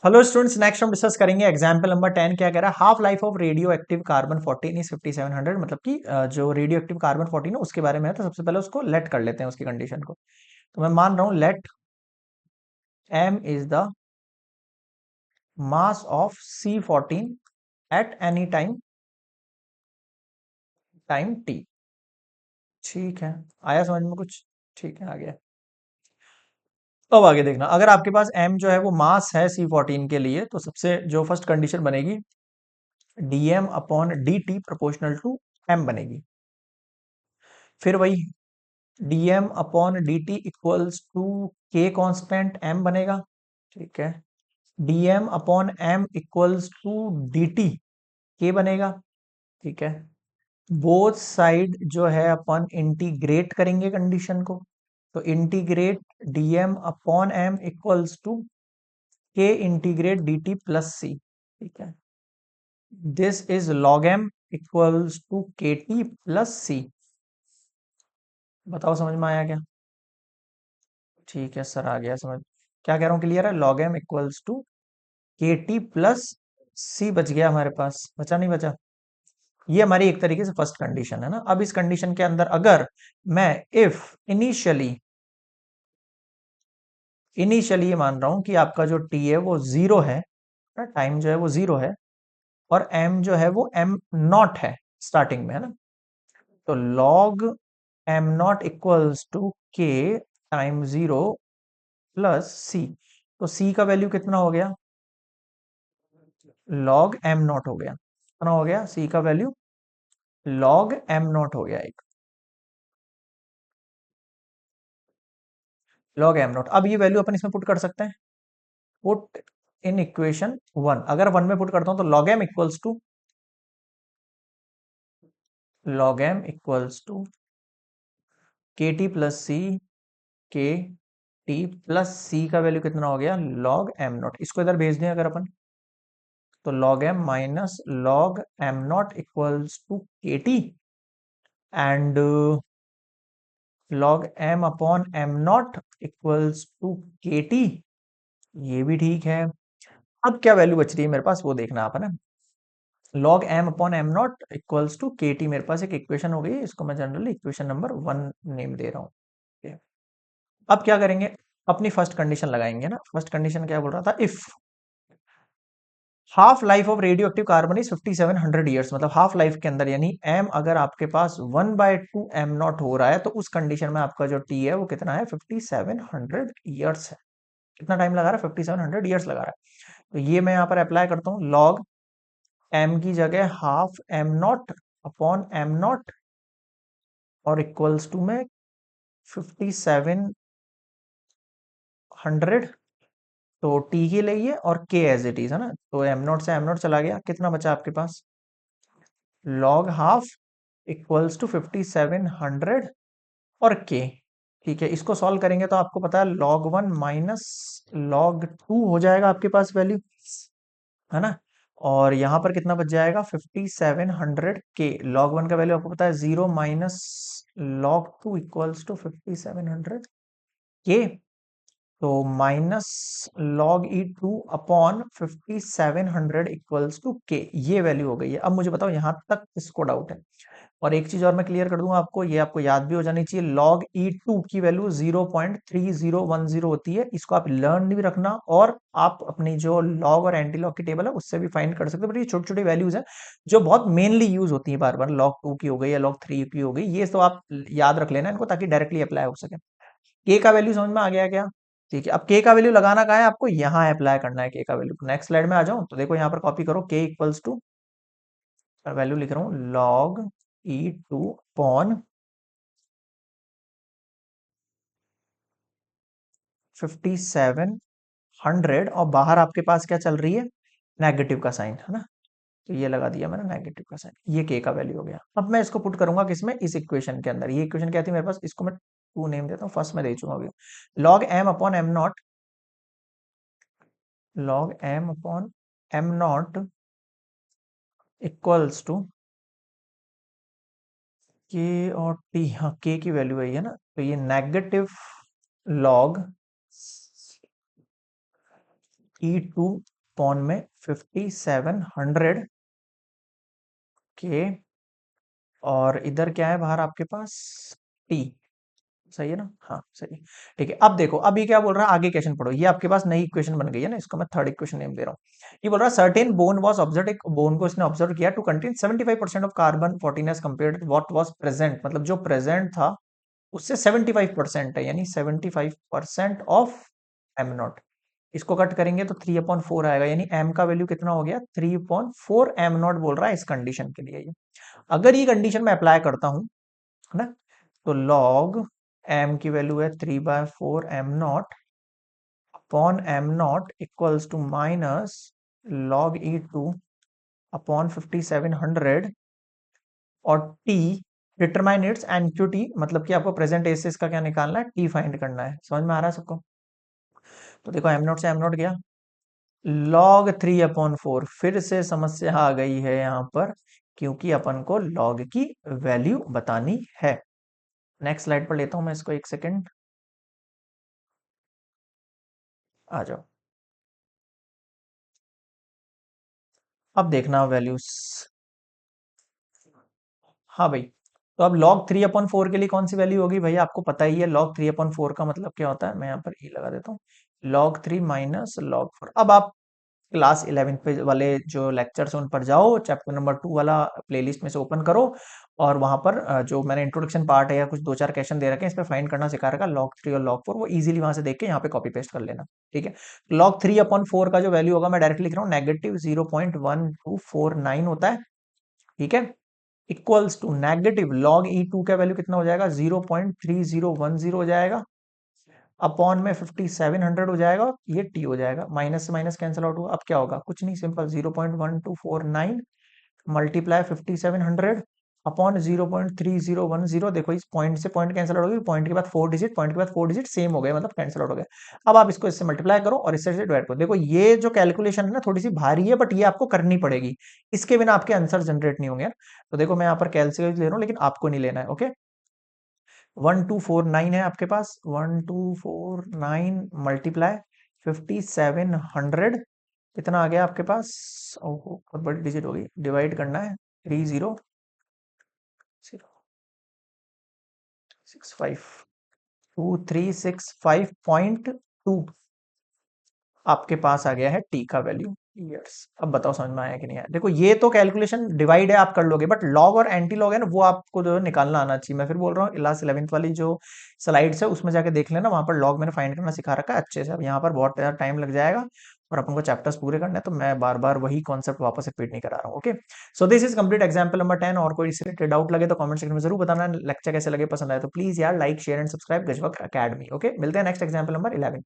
Hello students, next हम discuss करेंगे example number 10। क्या कह रहा है? Half life of radio active carbon 14 is 5700। मतलब कि जो रेडियो एक्टिव कार्बन 14 है उसके बारे में है। तो सबसे पहले उसको लेट कर लेते हैं, उसकी कंडीशन को। तो मैं मान रहा हूं let m is the mass of C14 at any time t। ठीक है, आया समझ में कुछ? ठीक है, आ गया। अब आगे देखना, अगर आपके पास m जो है वो मास है C14 के लिए, तो सबसे जो फर्स्ट कंडीशन बनेगी dm upon dt proportional to m बनेगी। फिर वही dm upon dt equals to k constant m बनेगा। ठीक है, dm upon m equals to dt k बनेगा। ठीक है, बोथ साइड जो है अपन इंटीग्रेट करेंगे कंडीशन को। तो integrate dm upon m equals to k integrate dt plus c। ठीक है, this is log m equals to kt plus c। बताओ समझ में आया क्या? ठीक है सर, आ गया समझ। क्या कह रहा हूँ, क्लियर है? log m equals to K T plus सी। बच गया हमारे पास, बचा नहीं बचा? ये हमारी एक तरीके से फर्स्ट कंडीशन है ना। अब इस कंडीशन के अंदर अगर मैं इफ इनिशियली ये मान रहा हूं कि आपका जो टी है वो जीरो है, टाइम जो है वो जीरो है, और एम जो है वो एम नॉट है स्टार्टिंग में, है ना। तो log am not equals to K time zero plus C. तो सी का वैल्यू कितना हो गया? log एम नॉट हो गया। कितना हो गया सी का वैल्यू? log एम नॉट हो गया एक। log am not. अब ये वैल्यू अपन इसमें पुट कर सकते हैं। Put in equation one. अगर वन में पुट करता हूं तो log M equals to K T plus सी। के टी प्लस सी का वैल्यू कितना हो गया? log am not. इसको इधर भेज दें अगर अपन, तो log m minus log am not equals to K T and log m upon am not equals to K T. ये भी ठीक है। अब क्या वैल्यू बच रही है मेरे पास, वो देखना आप, है ना। log m upon am not equals to K T, मेरे पास एक इक्वेशन हो गई। इसको मैं generally equation number one name दे रहा हूँ। अब क्या करेंगे, अपनी फर्स्ट कंडीशन लगाएंगे ना। फर्स्ट कंडीशन क्या बोल रहा था? If half life of radio active carbon is 5700 years. मतलब हाफ लाइफ के अंदर, यानी एम अगर आपके पास 1/2 एम नॉट हो रहा है, तो उस कंडीशन में आपका जो टी है वो कितना है? 5700 ईयर्स है। कितना टाइम लगा रहा है? 5700 ईयर्स लगा रहा है। तो ये मैं यहाँ पर अप्लाई करता हूँ, लॉग एम की जगह half M not upon am not और इक्वल्स टू में 5700। तो टी के लिए और के एज इट इज, है ना। तो एम नॉट से एम नॉट चला गया, कितना बचा आपके पास? लॉग हाफ इक्वल्स टू 5700 और के। ठीक है, इसको सॉल्व करेंगे तो आपको पता है log one minus log two हो जाएगा आपके पास वैल्यू, है ना। और यहां पर कितना बच जाएगा? 5700 के। log वन का वैल्यू आपको पता है zero minus log two equals to 5700 K. तो minus log e two upon 5700 equals to K. ये वैल्यू हो गई है। अब मुझे बताओ यहां तक किसको डाउट है? और एक चीज और मैं क्लियर कर दूंगा आपको, ये आपको याद भी हो जानी चाहिए। log ई टू की वैल्यू 0.3010 होती है। इसको आप लर्न भी रखना, और आप अपनी जो लॉग और एंटी लॉग की टेबल है उससे भी फाइंड कर सकते हो। बट ये छोटी छोटी वैल्यूज है जो बहुत मेनली यूज होती है बार बार। log टू की हो गई या log थ्री की हो गई, ये तो आप याद रख लेना इनको, ताकि डायरेक्टली अप्लाई हो सके। के का वैल्यू समझ में आ गया क्या? ठीक है, अब के का वैल्यू लगाना कहाँ है? आपको यहाँ अप्लाई करना है के का वैल्यू। नेक्स्ट स्लाइड में आ जाऊं तो देखो, यहाँ पर कॉपी करो, के इक्वल्स टू, वैल्यू लिख रहा हूँ, log ई टू अपॉन 5700, और बाहर आपके पास क्या चल रही है? नेगेटिव का साइन, है ना। तो ये लगा दिया मैंने नेगेटिव का साइन। ये के का वैल्यू हो गया। अब मैं इसको पुट करूंगा किसमें? इस इक्वेशन के अंदर। ये इक्वेशन क्या थी मेरे पास? इसको मैं टू नेम देता हूँ, फर्स्ट में दे चुका अभी। log m upon M not, log m upon am not equals to K और टी। हाँ, के की वैल्यू वही है ना। तो ये negative log e two upon में 5700 के, और इधर क्या है बाहर आपके पास, टी। सही है ना, हाँ सही है। ठीक है, अब देखो, अब ये क्या बोल रहा है, आगे क्वेश्चन पढ़ो, ये आपके पास नई इक्वेशन बन गई है ना, इसको मैं थर्ड इक्वेशन नेम दे रहा हूँ। ये बोल रहा है सर्टेन बोन वाज ऑब्जर्व, एक बोन को इसने ऑब्जर्व किया to contain 75% of carbon 14 as compare to what was present, मतलब जो प्रेजेंट था उससे 75% है, यानी 75% ऑफ एम नॉट। इसको कट करेंगे तो 3/4 आएगा, यानी एम का वैल्यू कितना हो गया, 3/4 एम नॉट बोल रहा है इस कंडीशन के लिए। ये अगर ये कंडीशन मैं अप्लाई करता हूं, है ना, तो लॉग एम की वैल्यू है 3/4 M not upon am not equals to minus log E2 अपॉन 5700, और टी डिटरमाइन इट्स एनक्यूटी, मतलब कि आपको प्रेजेंट एसिस का क्या निकालना है, टी फाइंड करना है। समझ में आ रहा है सबको? तो देखो एम नॉट से एम नॉट गया, लॉग 3/4, फिर से समस्या आ गई है यहाँ पर, क्योंकि अपन को लॉग की वैल्यू बतानी है। नेक्स्ट स्लाइड पर लेता हूं मैं इसको, एक सेकंड, आ जाओ। अब देखना वैल्यूज, हाँ भाई, तो अब log 3/4 के लिए कौन सी वैल्यू होगी भैया, आपको पता ही है log 3/4 का मतलब क्या होता है, मैं यहाँ पर ई लगा देता हूँ, log 3 माइनस log 4। अब आप क्लास 11 पे वाले जो लेक्चर्स हैं उन पर जाओ, चैप्टर नंबर 2 वाला प्लेलिस्ट में से ओपन करो, और वहां पर जो मैंने इंट्रोडक्शन पार्ट है या कुछ दो चार क्वेश्चन दे रखे हैं, इस पे फाइंड करना सिखा रखा, log 3 और log 4 वो इजीली वहां से देख के यहाँ पे कॉपी पेस्ट कर लेना। ठीक है, log 3/4 का जो वैल्यू होगा, मैं डायरेक्ट लिख रहा हूँ, -0.1249 होता है। ठीक है, equals to negative log E2 का वैल्यू कितना हो जाएगा, 0.3010 हो जाएगा, अपॉन में 5700 हो जाएगा, ये टी हो जाएगा, माइनस से माइनस कैंसिल आउट होगा। अब क्या होगा, कुछ नहीं, सिंपल 0.1249 मल्टीप्लाई 5700 अपॉन 0.3010। देखो इस पॉइंट से पॉइंट कैंसिल आउट हो गया, पॉइंट के बाद 4 डिजिट, पॉइंट के बाद 4 डिजिट सेम हो गए, मतलब कैंसिल आउट हो गया। अब आप इसको इससे मल्टीप्लाई करो और इससे डिवाइड करो। देखो ये जो कैलकुलेशन है ना, थोड़ी सी भारी है, बट ये आपको करनी पड़ेगी, इसके बिना आपके आंसर जनरेट नहीं होंगे। तो देखो मैं यहाँ पर कैलकुलेट ले रहा हूँ, लेकिन आपको नहीं लेना है। ओके, 1249 है आपके पास, 1249 मल्टीप्लाई 5700, कितना आ गया आपके पास, ओहो बहुत बड़ी डिजिट होगी, डिवाइड करना है 2365 आपके पास आ गया है टी का वैल्यू। यस, अब बताओ समझ में आया कि नहीं आया। देखो ये तो कैलकुलेशन डिवाइड है, आप कर लोगे, बट लॉग और एंटी लॉग है ना, वो आपको जो है निकालना आना चाहिए। मैं फिर बोल रहा हूँ क्लास 11th वाली जो स्लाइड्स है उसमें जाके देख लेना, वहां पर लॉग मैंने फाइंड करना सिखा रखा है अच्छे से। अब यहाँ पर बहुत टाइम लग जाएगा और अपन को चैप्टर्स पूरे करने हैं, तो मैं बार बार वही कॉन्सेप्ट वापस रिपीट नहीं करा रहा हूँ। Okay, so this is complete example number 10। और कोई इससे रिलेटेड डाउट लगे तो कमेंट सेक्शन में जरूर बताना। लेक्चर कैसे लगे, पसंद आए तो प्लीज यार लाइक शेयर एंड सब्सक्राइब गजवक अकेडमी। ओके, मिलते हैं नेक्स्ट एग्जाम्पल नंबर 11।